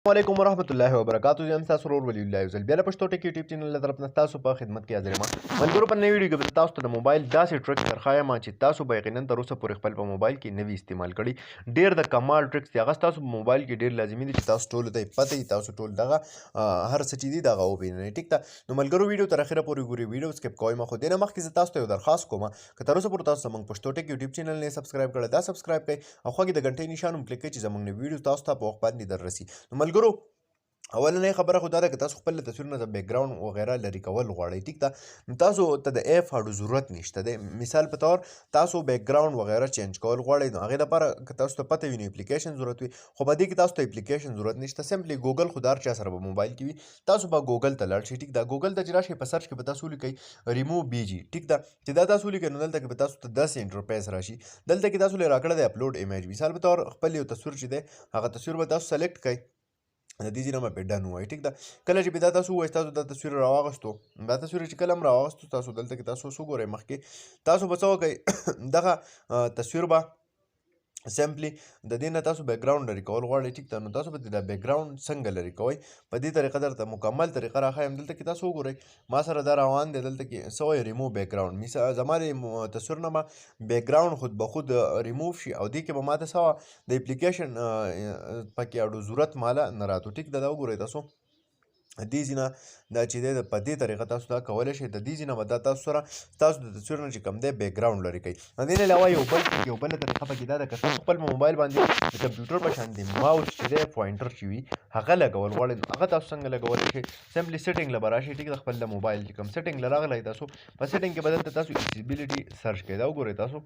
علیکم ورحمت الله وبرکاتہ زم تاسو ورور ولی الله یوزل بیا له پښتو ټکی یوټیوب چینل له طرف نه تاسو په خدمت کې حاضر یم ملګرو په نوې ویډیو کې تاسو ته د موبایل داسې ټریک درخوایم چې تاسو به یقینا تر اوسه پورې خپل په موبایل کې نوی استعمال کړي ډیر د کمال ټریکس دی هغه تاسو په موبایل کې ډیر لازمي دي چې تاسو ټول ته پته تاسو ټول دغه هر څه چې دي دغه وپېژنئ ټیک ده نو ملګرو ویډیو تر اخره پورې ګورئ ویډیو سکپ کوئ مخ دې نه مخکې زه تاسو ته یو درخواست کوم که تر اوسه پورې تاسو زموږ پښتو ټکی یوټیوب چینل نه سبسکرایب کړئ دا سبسکرایب کړئ او خوږې د غنټۍ نشان هم کلیک کړئ چې زموږ نوې ویډیو تاسو ته په وخت باندې در رسي نو ملګرو اولنۍ خبره خو دا ده که تاسو خپل تصویر نه د بیک ګراوند وغیره لرې کول غواړئ ټیک ده نو تاسو ته د ایف هاډو ضرورت نشته دی مثال په طور تاسو بیک ګراوند وغیره چینج کول غواړئ نو هغې دپاره که تاسو ته پته وي نو اپلیکیشن ضرورت وي خو په دې کې تاسو ته اپلیکیشن ضرورت نشته سمپلی ګوګل خو د هر چا سره په موبایل کې وي تاسو به ګوګل ته لاړ شئ ټیک ده ګوګل ته چې راشئ په سرچ کې به تاسو ولیکئ ریموو بیجي ټیک ده چې دا تاسو ولیکئ نو دلته کې به تاسو ته داسې انټرفیس راشي دلته کې تاسو لرې راکړی دی اپلوډ ایمیج مثال په طور خپل یو تصویر چې دی هغه تصویر به تاسو سلیکټ کړئ د دې ځای نه به پرې ډن ووایي ټیک ده کله چې به دا تاسو ووایي تاسو دا تصویر راواغستو دا تصویر چې کله هم راواغستو تاسو دلته کې تاسو اوس وګورئ مخکې تاسو به څه وکئ دغه تصویر به سمپلی د دې نه تاسو بیک ګراوند لرې کول غواړئ ټیک ده نو تاسو به د بیک ګراوند څنګه لرې کوئ په دې طریقه درته مکمل طریقه راښایم دلته کې تاسو وګورئ ما سره دا روان دی دلته کې څه وایي ریموو بیک ګراوند زما د تصویر نه به بیک ګراوند خود به خود ریموو شي او دې کې به ماته څه وه د اپلیکیشن پکې اډو ضرورت ماله نه راتو ټیک ده دا وګورئ تاسو دې ځای نه دا چې دی په دې طریقه تاسو دا کولی شئ د دې ځای نه به دا تاسو سره تاسو د تصویر نه چې کوم دی بیک ګراوند لرې کوئ د دې نه علاوه یو بله طریقه پکې دا ده که تاسو خپل په موبایل باندې د کمپیوټر په شان د ماوس چې دی پوینټر چې وي هغه لګول غواړئ نو هغه تاسو څنګه لګولی شئ سمپلی سیټنګ له به راشئ ټیک د خپل د موبایل چې کوم سیټنګ له راغلی تاسو په سیټنګ کې به دلته تاسو ایسیبیلیټي سرچ کوئ دا وګورئ تاسو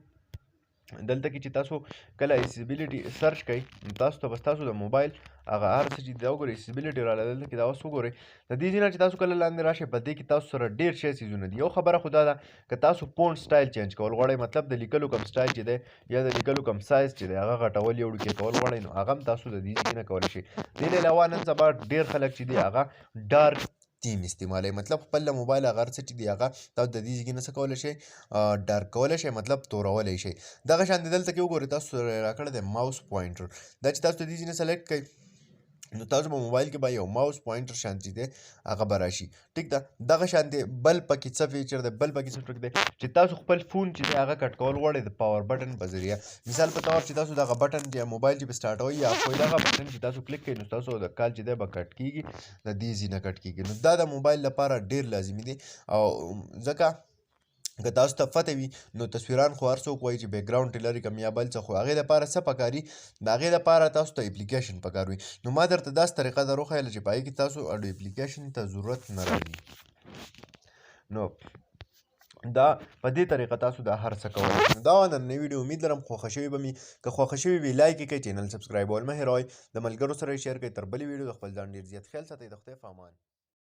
دلته کې چې تاسو کله ایسیبیلیټي سرچ کوئ نو تاسو ته بس تاسو د موبایل هغه هر څه چې دا وګورئ ایسیبیلیټي راغلی دلته کې دا اوس وګورئ د دې ځای نه چې تاسو کله لاندې راشئ په دې کې تاسو سره ډېر شی څیزونه دي یو خبره خو دا ده که تاسو فونټ سټایل چینج کول غواړئ مطلب د لیکلو کوم سټایل چې دی یا د لیکلو کوم سایز چې دی هغه غټول یا وړوکی کول غواړئ نو هغه هم تاسو د دې ځای نه کولی شئ دې نه علاوه نن سبا ډېر خلک چې دي هغه ډارک تیم استعمالوي مطلب خپل د موبایل هغه هر څه چې دي هغه تاسو د دې ځای نه څه کولی شئ ډارک کولی شئ مطلب تورولی شئ دغه شان د دلته کې وګورئ تاسو راکړی دی ماوس پوینټر دا چې تاسو د دې ځای نه سلیکټ کړئ نو تاسو په موبایل کې به یو ماوس پوینټر شانتي دی هغه به راشي ټیک ده دغه شانتي بل پکې څه فیچر دی بل پکې څه ټریک دی چې تاسو خپل فون چې دی هغه کټ کول غواړئ د پاور بټن په ذریعه مثال په طور چې تاسو دغه بټن یا موبایل چې به سټارټوئ یا کوئی دغه بټن چې تاسو کلیک کړئ نو تاسو د کال چې دی به کټ کېږي د دې ځای نه کټ کېږي نو دا د موبایل لپاره ډېر لازمي دی او ځکه که تاسو ته پته وي نو تصویران خو هر څوک وایي چې بیک ګراوند ټې لرې کړم یا بل څه خو هغې دپاره څه پکار وي د هغې دپاره تاسو ته اپلیکیشن پکار وي نو ما درته داسې طریقه در وښیله چې په هغې کې تاسو اډو اپلیکیشن ته ضرورت نه راځي نو دا په دې طریقه تاسو دا هر څه کولی شئ دا وه نننۍ ویډیو امید لرم خوښه شوې به مي که خوښه شوې وي لایک یې کړئ چینل سبسکرایبول مه هېروئ د ملګرو سره یې شیر کړئ تر بلې ویډیو د خپل ځان ډېر زیات خیال ساتئ د خدای په امان